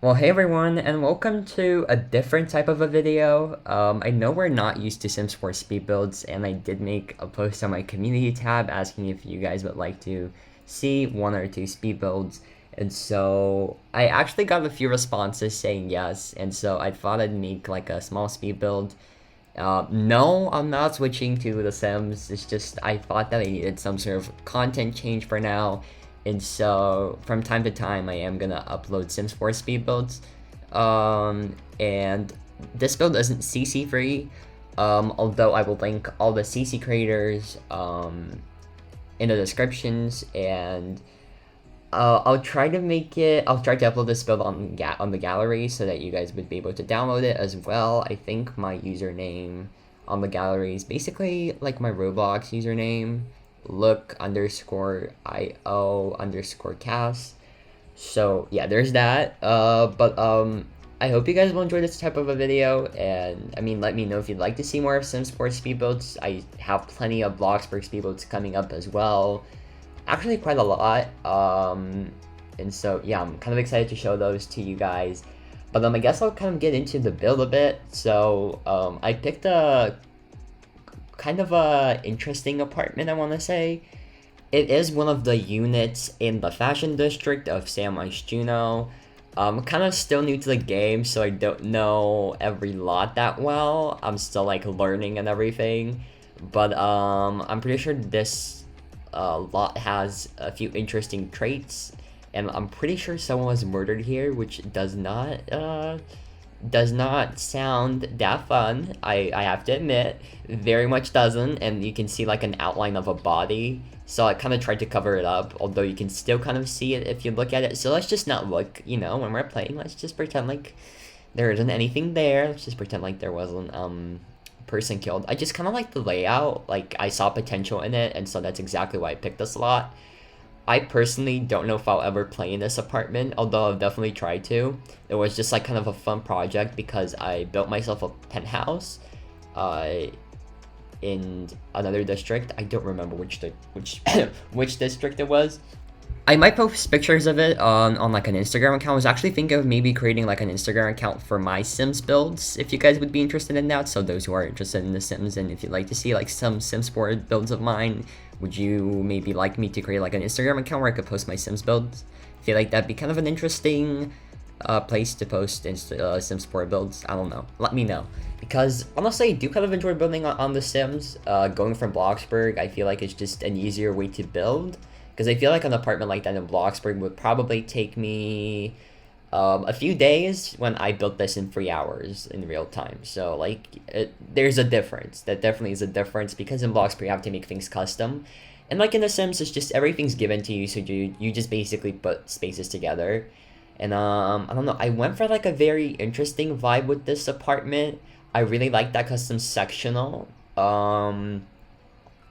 Well, hey everyone, and welcome to a different type of a video. I know we're not used to Sims 4 speed builds, and I did make a post on my community tab asking if you guys would like to see one or two speed builds. And so I actually got a few responses saying yes, and so I thought I'd make like a small speed build. No, I'm not switching to The Sims. It's just I thought that I needed some sort of content change for now. And so from time to time, I am gonna upload Sims 4 speed builds. And this build isn't CC free, although I will link all the CC creators in the descriptions, and I'll try to upload this build on the gallery so that you guys would be able to download it as well. I think my username on the gallery is basically like my Roblox username, look_io_cast. So yeah, there's that. I hope you guys will enjoy this type of a video, and I mean, let me know if you'd like to see more of Sims 4 speed builds. I have plenty of Bloxburg speed builds coming up as well. Actually quite a lot, and so yeah, I'm kind of excited to show those to you guys. But I guess I'll kind of get into the build a bit. So I picked a kind of a interesting apartment, I want to say. It is one of the units in the fashion district of San Juno. I'm kind of still new to the game, so I don't know every lot that well. I'm still like learning and everything, but I'm pretty sure this lot has a few interesting traits, and I'm pretty sure someone was murdered here, which does not sound that fun. I have to admit, very much doesn't, and you can see like an outline of a body, so I kind of tried to cover it up, although you can still kind of see it if you look at it. So let's just not look, when we're playing, let's just pretend like there isn't anything there. Let's just pretend like there wasn't person killed. I just kind of like the layout. Like, I saw potential in it, and so that's exactly why I picked this lot. I personally don't know if I'll ever play in this apartment, although I've definitely tried to. It was just like kind of a fun project because I built myself a penthouse in another district. I don't remember which which district it was. I might post pictures of it on like an Instagram account. I was actually thinking of maybe creating like an Instagram account for my Sims builds, if you guys would be interested in that. So those who are interested in the Sims, and if you'd like to see like some Sims 4 builds of mine, would you maybe like me to create like an Instagram account where I could post my Sims builds? I feel like that'd be kind of an interesting place to post Sims 4 builds. I don't know. Let me know. Because honestly, I do kind of enjoy building on The Sims. Going from Bloxburg, I feel like it's just an easier way to build. Because I feel like an apartment like that in Bloxburg would probably take me a few days when I built this in 3 hours in real time. So like, there's a difference. That definitely is a difference, because in Bloxburg you have to make things custom. And like in The Sims, it's just everything's given to you, so you just basically put spaces together. And I don't know, I went for like a very interesting vibe with this apartment. I really like that custom sectional that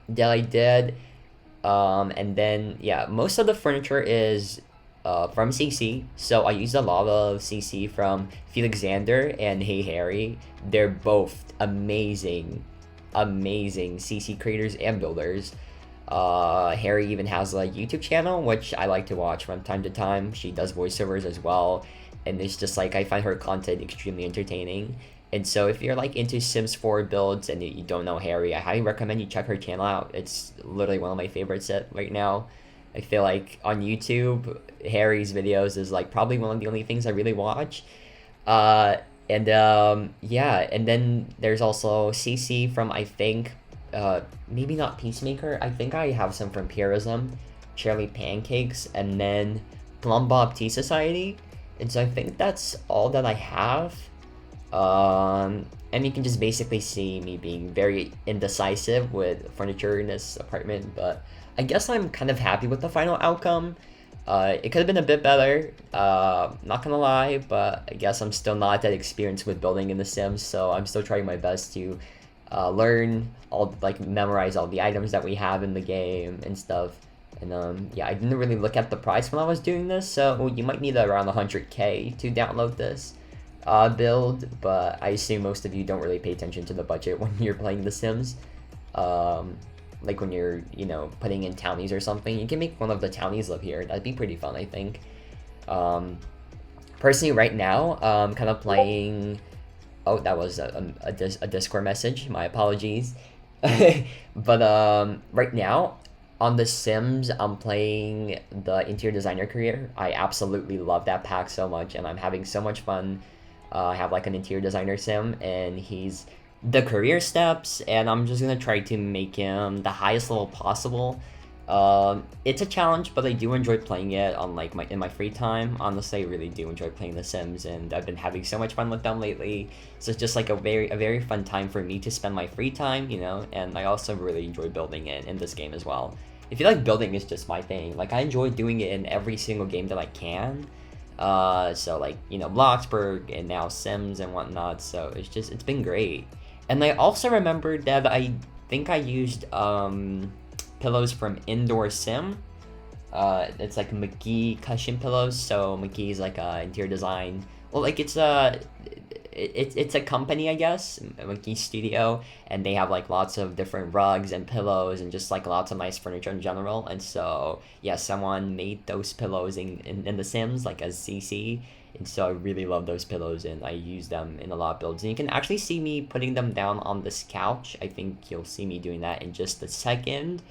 I did. And then, yeah, most of the furniture is from CC. So I used a lot of CC from Felixander and Hey Harry. They're both amazing CC creators and builders. Harry even has a YouTube channel, which I like to watch from time to time. She does voiceovers as well, and it's just like, I find her content extremely entertaining. And so if you're like into Sims 4 builds and you don't know Harry, I highly recommend you check her channel out. It's literally one of my favorites right now. I feel like on YouTube, Harry's videos is like probably one of the only things I really watch. Yeah, and then there's also CC from, I think, maybe not Peacemaker. I think I have some from Purism, Cherry Pancakes, and then Plum Bob Tea Society. And so I think that's all that I have. And you can just basically see me being very indecisive with furniture in this apartment, but I guess I'm kind of happy with the final outcome. It could have been a bit better, not gonna lie, but I guess I'm still not that experienced with building in The Sims, so I'm still trying my best to learn memorize all the items that we have in the game and stuff. And yeah, I didn't really look at the price when I was doing this, so you might need around 100K to download this build, but I assume most of you don't really pay attention to the budget when you're playing The Sims. Like when you're, putting in townies or something, you can make one of the townies live here. That'd be pretty fun, I think. Personally, right now, kind of playing. Oh, that was a Discord message. My apologies. But right now on The Sims, I'm playing the interior designer career. I absolutely love that pack so much, and I'm having so much fun. I have like an interior designer sim, and he's the career steps, and I'm just gonna try to make him the highest level possible. It's a challenge, but I do enjoy playing it on like my in my free time. Honestly, I really do enjoy playing The Sims, and I've been having so much fun with them lately. So it's just like a very fun time for me to spend my free time, you know. And I also really enjoy building it in this game as well. I feel like building is just my thing. Like I enjoy doing it in every single game that I can. So like you know Bloxburg and now Sims and whatnot. So it's been great. And I also remembered that I think I used pillows from Indoor Sim. It's like McGee cushion pillows. So McGee is like a interior design. Well, like it's a company, I guess, McGee Studio, and they have like lots of different rugs and pillows and just like lots of nice furniture in general. And so yeah, someone made those pillows in The Sims like as CC. And so I really love those pillows, and I use them in a lot of builds. And you can actually see me putting them down on this couch. I think you'll see me doing that in just a second.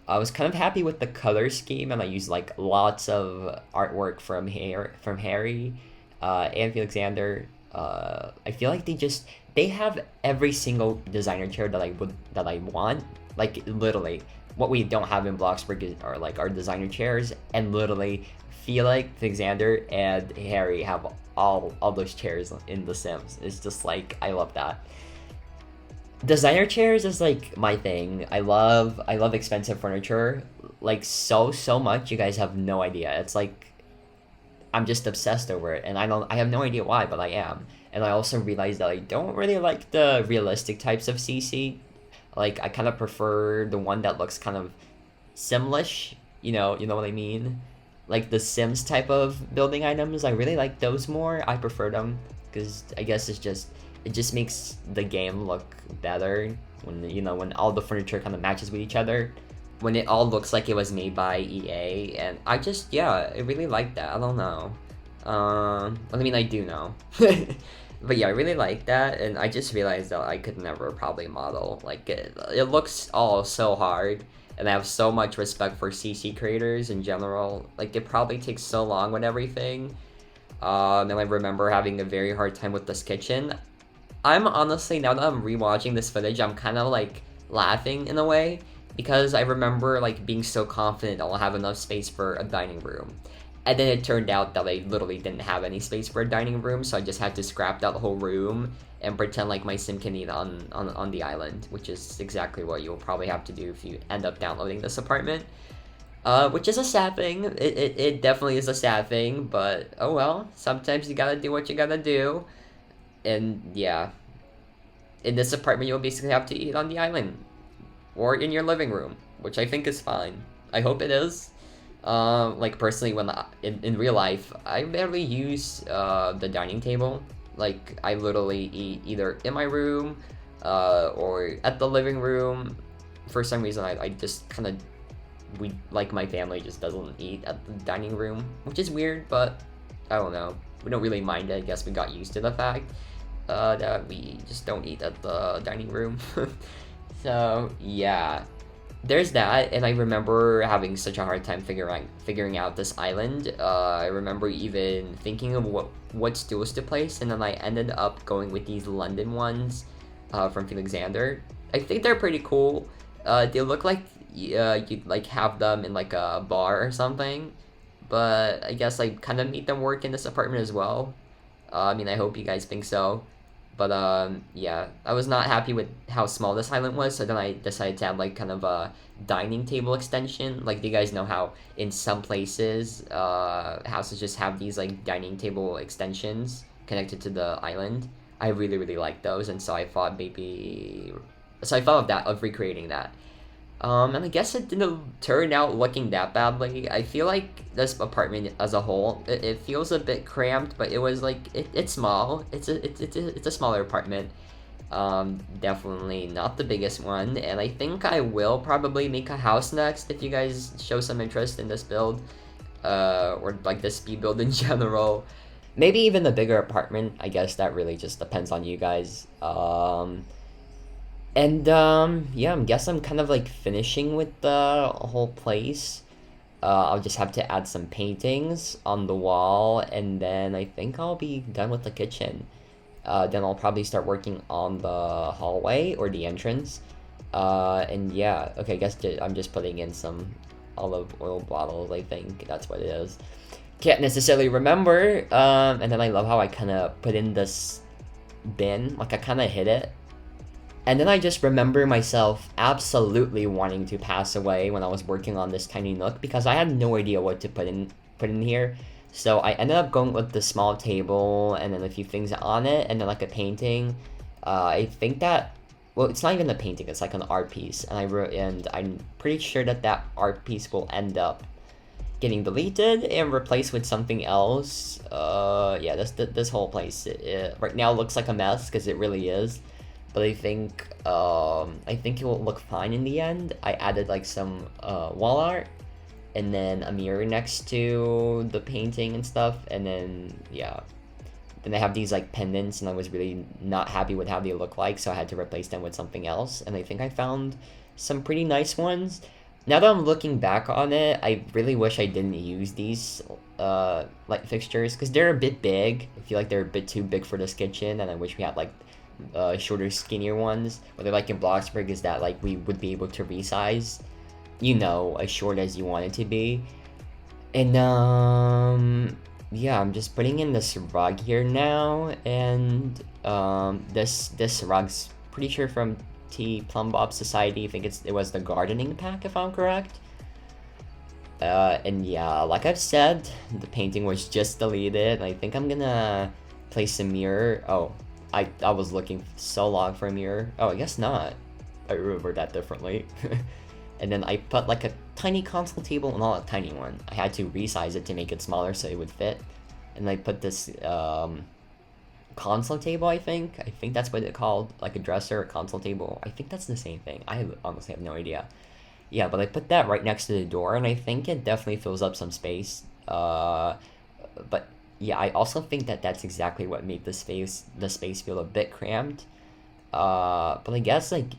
I was kind of happy with the color scheme, and I used like lots of artwork from Harry, and Alexander. I feel like they have every single designer chair that I want. Like literally, what we don't have in Bloxburg are like our designer chairs, and literally feel like Alexander and Harry have all those chairs in The Sims. It's just like I love that. Designer chairs is like my thing. I love expensive furniture like so much. You guys have no idea. It's like I'm just obsessed over it, and I have no idea why, but I am. And I also realized that I don't really like the realistic types of CC. Like I kind of prefer the one that looks kind of Simlish. You know what I mean? Like the Sims type of building items. I really like those more. I prefer them because I guess it just makes the game look better when when all the furniture kind of matches with each other, when it all looks like it was made by EA. And I really like that. I don't know. I mean, I do know. But yeah, I really like that, and I just realized that I could never probably model. Like, it looks all so hard, and I have so much respect for CC creators in general. Like, it probably takes so long with everything. And I remember having a very hard time with this kitchen. I'm honestly, now that I'm rewatching this footage, I'm kind of like laughing in a way, because I remember like being so confident I'll have enough space for a dining room. And then it turned out that I literally didn't have any space for a dining room, so I just had to scrap that whole room and pretend like my sim can eat on the island, which is exactly what you'll probably have to do if you end up downloading this apartment. Which is a sad thing. It definitely is a sad thing, but oh well. Sometimes you gotta do what you gotta do. And yeah, in this apartment you'll basically have to eat on the island. Or in your living room, which I think is fine. I hope it is. Like personally, in real life, I barely use the dining table. Like I literally eat either in my room, or at the living room. For some reason, I just kind of my family just doesn't eat at the dining room, which is weird, but I don't know. We don't really mind it. I guess we got used to the fact that we just don't eat at the dining room. So yeah. There's that, and I remember having such a hard time figuring out this island. I remember even thinking of what stools to place, and then I ended up going with these London ones from Alexander. I think they're pretty cool. They look like you'd like have them in like a bar or something, but I guess I kind of made them work in this apartment as well. I mean, I hope you guys think so. But yeah, I was not happy with how small this island was, so then I decided to have like kind of a dining table extension. Like, do you guys know how in some places houses just have these like dining table extensions connected to the island? I really like those, and so I thought of recreating that. And I guess it didn't turn out looking that badly. I feel like this apartment as a whole, it feels a bit cramped, but it was like it's small. It's a smaller apartment. Definitely not the biggest one, and I think I will probably make a house next if you guys show some interest in this build, or like the speed build in general. Maybe even a bigger apartment. I guess that really just depends on you guys. Yeah, I guess I'm kind of like finishing with the whole place. I'll just have to add some paintings on the wall, and then I think I'll be done with the kitchen. Then I'll probably start working on the hallway or the entrance. And yeah, okay, I guess I'm just putting in some olive oil bottles, I think that's what it is. Can't necessarily remember. And then I love how I kind of put in this bin, like I kind of hid it. And then I just remember myself absolutely wanting to pass away when I was working on this tiny nook because I had no idea what to put in here. So I ended up going with the small table and then a few things on it and then like a painting. I think that, well, it's not even a painting, it's like an art piece. And I'm pretty sure that that art piece will end up getting deleted and replaced with something else. Yeah, this whole place right now looks like a mess because it really is. But I think it will look fine in the end. I added like some wall art and then a mirror next to the painting and stuff, and then yeah. Then I have these like pendants and I was really not happy with how they look like, so I had to replace them with something else, and I think I found some pretty nice ones. Now that I'm looking back on it, I really wish I didn't use these light fixtures because they're a bit big. I feel like they're a bit too big for this kitchen, and I wish we had like shorter, skinnier ones. What I like in Bloxburg is that like we would be able to resize, you know, as short as you want it to be. And yeah, I'm just putting in this rug here now, and this rug's pretty sure from T Plum Bob Society. I think it was the gardening pack if I'm correct. And yeah, like I've said, the painting was just deleted. I think I'm gonna place a mirror. Oh, I was looking so long for a mirror. Oh, I guess not. I remember that differently. And then I put like a tiny console table, not a tiny one. I had to resize it to make it smaller so it would fit. And I put this console table, I think. I think that's what it's called, like a dresser or console table. I think that's the same thing. I honestly have no idea. Yeah, but I put that right next to the door, and I think it definitely fills up some space. But yeah, I also think that that's exactly what made the space feel a bit cramped. But I guess like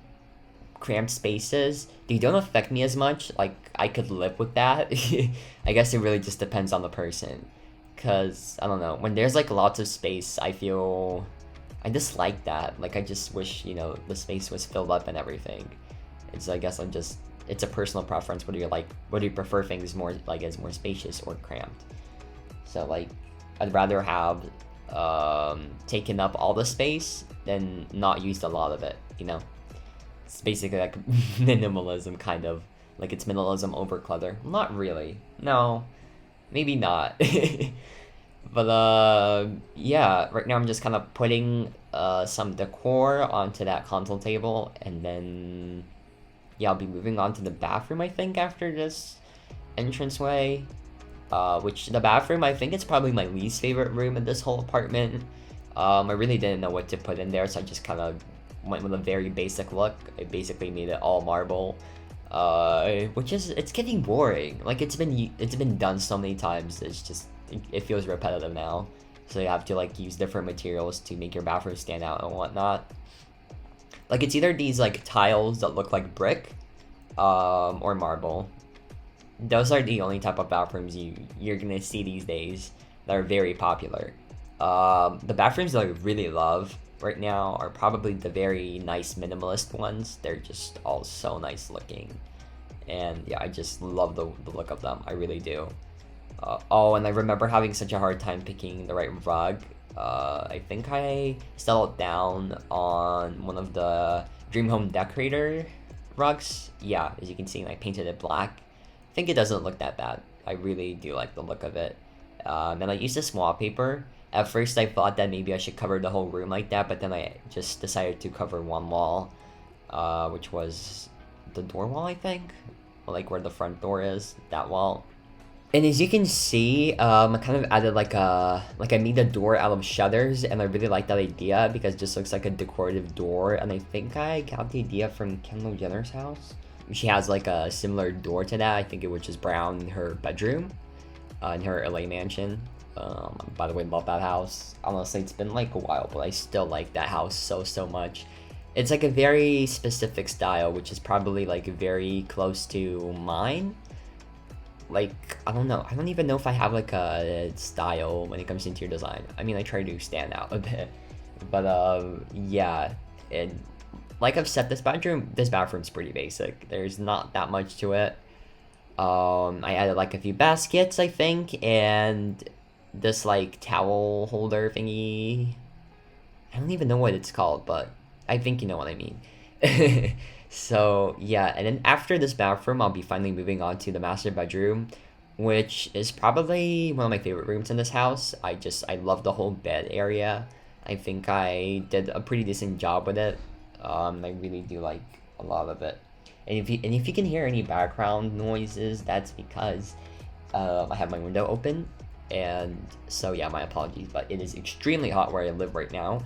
cramped spaces, they don't affect me as much. Like I could live with that. I guess it really just depends on the person. Cause I don't know, when there's like lots of space, I just like that. Like I just wish, you know, the space was filled up and everything. I guess it's a personal preference. Whether you prefer things more like as more spacious or cramped. So like I'd rather have taken up all the space than not used a lot of it, you know? It's basically like minimalism, kind of. Like it's minimalism over clutter. Not really. No. Maybe not. But yeah, right now I'm just kind of putting some decor onto that console table, and then yeah, I'll be moving on to the bathroom, I think, after this entranceway. Which the bathroom, I think it's probably my least favorite room in this whole apartment. I really didn't know what to put in there, so I just kind of went with a very basic look. I basically made it all marble, it's getting boring. Like it's been done so many times. It feels repetitive now. So you have to like use different materials to make your bathroom stand out and whatnot. Like it's either these like tiles that look like brick, or marble. Those are the only type of bathrooms you're gonna see these days that are very popular. The bathrooms that I really love right now are probably the very nice minimalist ones. They're just all so nice looking, and yeah, I just love the look of them. I really do. Oh, and I remember having such a hard time picking the right rug. I think I settled down on one of the Dream Home Decorator rugs. Yeah, as you can see, I painted it black. I think it doesn't look that bad. I really do like the look of it. And I used this wallpaper. At first I thought that maybe I should cover the whole room like that, but then I just decided to cover one wall, which was the door wall, I think. Like where the front door is, that wall. And as you can see, I kind of added I made the door out of shutters, and I really like that idea because it just looks like a decorative door, and I think I got the idea from Kendall Jenner's house. She has like a similar door to that. I think it was just brown in her bedroom, in her LA mansion. By the way, love that house. Honestly, it's been like a while, but I still like that house so much. It's like a very specific style, which is probably like very close to mine. Like, I don't know. I don't even know if I have like a style when it comes to interior design. I mean, I try to stand out a bit, but yeah. And like I've said, this bathroom's pretty basic. There's not that much to it. I added like a few baskets, I think, and this like towel holder thingy. I don't even know what it's called, but I think you know what I mean. So yeah, and then after this bathroom, I'll be finally moving on to the master bedroom, which is probably one of my favorite rooms in this house. I love the whole bed area. I think I did a pretty decent job with it. I really do like a lot of it. And if you can hear any background noises, that's because I have my window open. And so yeah, my apologies, but it is extremely hot where I live right now,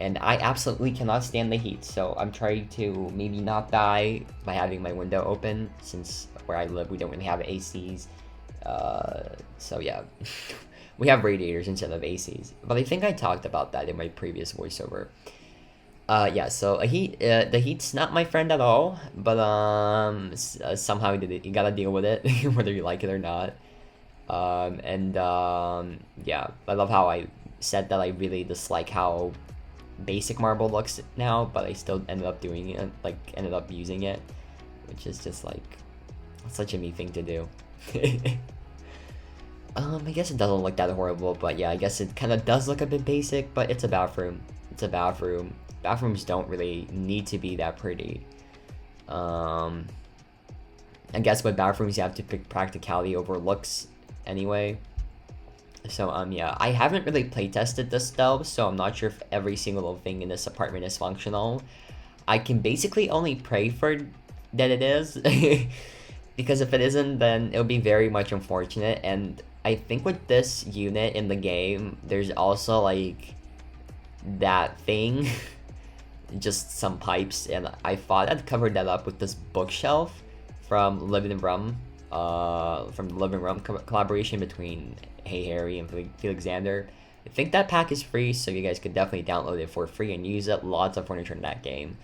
and I absolutely cannot stand the heat. So I'm trying to maybe not die by having my window open, since where I live we don't really have ACs. So yeah, we have radiators instead of ACs. But I think I talked about that in my previous voiceover. Yeah, so the heat's not my friend at all, but somehow you gotta deal with it, whether you like it or not. Yeah, I love how I said that I really dislike how basic marble looks now, but I still ended up doing it, like ended up using it, which is just like such a me thing to do. I guess it doesn't look that horrible, but yeah, I guess it kind of does look a bit basic, but it's a bathroom. It's a bathroom. Bathrooms don't really need to be that pretty. I guess with bathrooms you have to pick practicality over looks anyway. So yeah, I haven't really play tested this though, so I'm not sure if every single little thing in this apartment is functional. I can basically only pray for that it is, because if it isn't, then it'll be very much unfortunate. And I think with this unit in the game, there's also like that thing, just some pipes, and I thought I'd covered that up with this bookshelf from Living Room, collaboration between Hey Harry and Felixander. I think that pack is free, so you guys could definitely download it for free and use it. Lots of furniture in that game.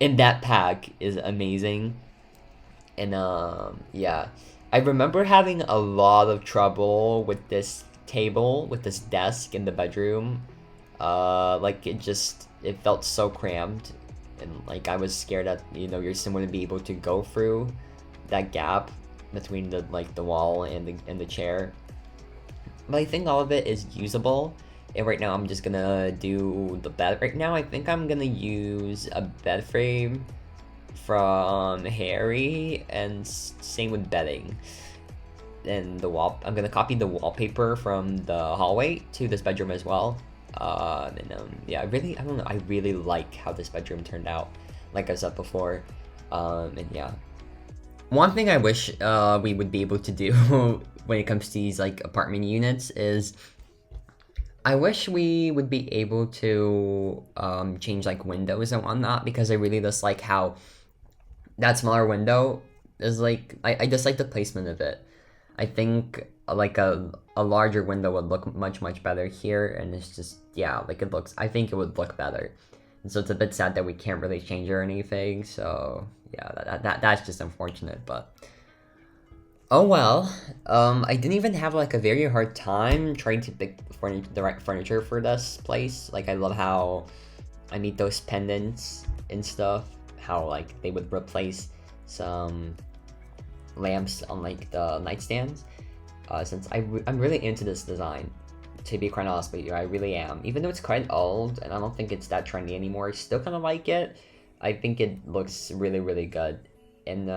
And that pack is amazing. And yeah, I remember having a lot of trouble with this table, with this desk in the bedroom. Like it felt so cramped, and like I was scared that your sim wouldn't be able to go through that gap between the wall and the chair. But I think all of it is usable. And right now I'm just gonna do the bed. Right now I think I'm gonna use a bed frame from Harry, and same with bedding. And I'm gonna copy the wallpaper from the hallway to this bedroom as well. Yeah, I don't know, I really like how this bedroom turned out, like I said before. And yeah, one thing I wish we would be able to do when it comes to these like apartment units is I wish we would be able to change like windows and whatnot, because I really dislike how that smaller window is like, I dislike the placement of it. I think like a larger window would look much better here, and it's just, yeah, like I think it would look better. And so it's a bit sad that we can't really change or anything, so yeah, that's just unfortunate, but oh well. I didn't even have like a very hard time trying to pick the right furniture for this place. Like I love how I made those pendants and stuff, how like they would replace some lamps on like the nightstands, since I'm really into this design, to be quite honest with you. I really am. Even though it's quite old and I don't think it's that trendy anymore, I still kind of like it. I think it looks really good. And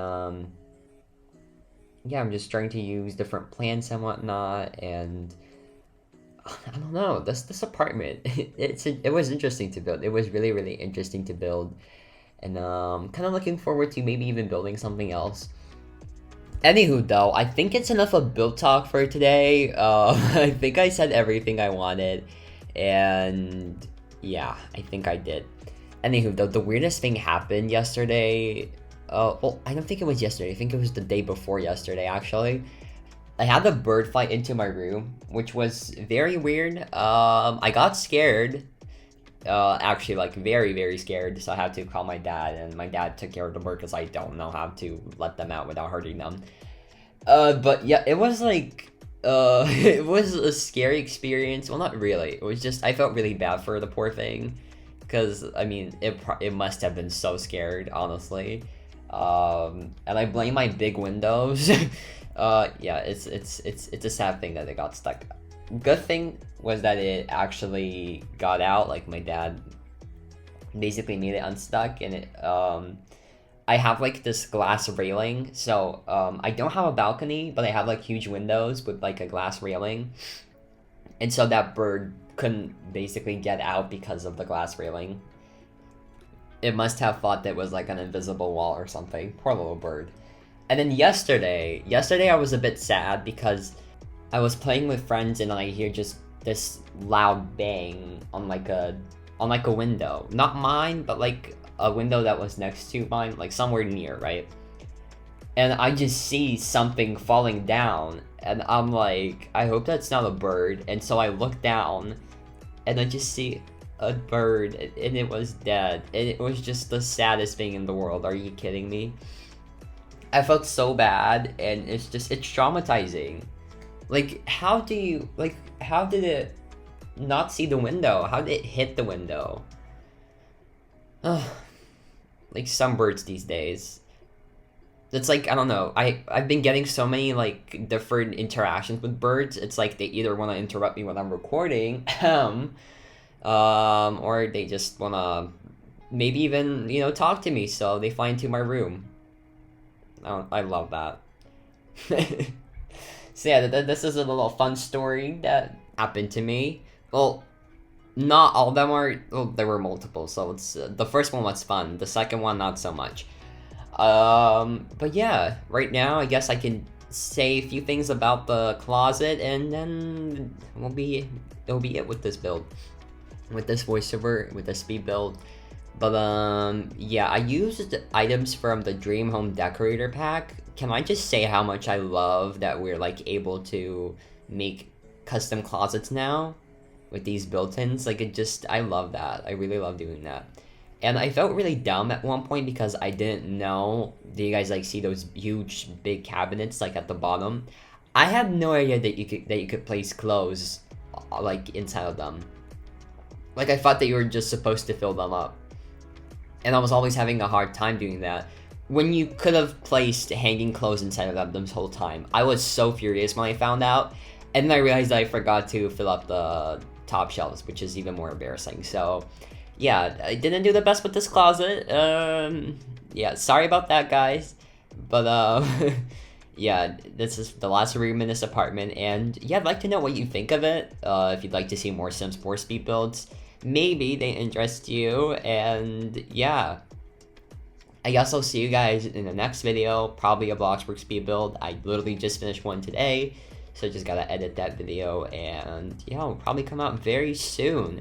yeah, I'm just trying to use different plants and whatnot, and I don't know, this apartment, it was interesting to build. It was really interesting to build, and kind of looking forward to maybe even building something else. Anywho, though, I think it's enough of build talk for today. I think I said everything I wanted, and yeah, I think I did. Anywho, though, the weirdest thing happened yesterday. Well, I don't think it was yesterday. I think it was the day before yesterday, actually. I had a bird fly into my room, which was very weird. I got scared. Actually, like, very, very scared. So I had to call my dad, and my dad took care of the bird because I don't know how to let them out without hurting them. But yeah, it was like, it was a scary experience. Well, not really. It was just, I felt really bad for the poor thing. Because, I mean, it must have been so scared, honestly. And I blame my big windows. Yeah, it's a sad thing that it got stuck. Good thing was that it actually got out. Like, my dad basically made it unstuck, and it I have like this glass railing, so I don't have a balcony, but I have like huge windows with like a glass railing, and so that bird couldn't basically get out because of the glass railing. It must have thought that was like an invisible wall or something. Poor little bird. And then yesterday I was a bit sad because I was playing with friends and I hear just this loud bang on like a window. Not mine, but like a window that was next to mine, like somewhere near, right? And I just see something falling down, and I'm like, I hope that's not a bird. And so I look down, and I just see a bird, and it was dead. And it was just the saddest thing in the world. Are you kidding me? I felt so bad, and it's traumatizing. Like, how did it not see the window? How did it hit the window? Ugh. Like, some birds these days. It's like, I don't know, I've been getting so many, like, different interactions with birds. It's like they either want to interrupt me when I'm recording, or they just want to maybe even, talk to me, so they fly into my room. I love that. So yeah, this is a little fun story that happened to me. Well, not all of them are, well, there were multiple, so it's, the first one was fun, the second one not so much. But yeah, right now I guess I can say a few things about the closet, and then it'll be it with this build, with this voiceover, with the speed build. But yeah, I used items from the Dream Home Decorator pack. Can I just say how much I love that we're like able to make custom closets now with these built-ins? Like, I love that. I really love doing that. And I felt really dumb at one point because I didn't know. Do you guys like see those huge big cabinets like at the bottom? I had no idea that you could place clothes like inside of them. Like, I thought that you were just supposed to fill them up. And I was always having a hard time doing that, when you could have placed hanging clothes inside of them this whole time. I was so furious when I found out, and then I realized I forgot to fill up the top shelves, which is even more embarrassing. So yeah, I didn't do the best with this closet. Yeah, sorry about that, guys. But yeah, this is the last room in this apartment, and yeah, I'd like to know what you think of it. If you'd like to see more Sims 4 speed builds, maybe they interest you. And yeah, I guess I'll see you guys in the next video, probably a Bloxburg speed build. I literally just finished one today, so I just gotta edit that video, and yeah, it'll probably come out very soon.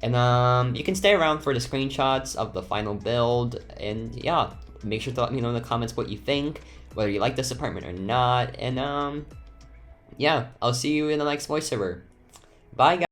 And you can stay around for the screenshots of the final build, and yeah, make sure to let me know in the comments what you think, whether you like this apartment or not. And yeah, I'll see you in the next voiceover. Bye, guys.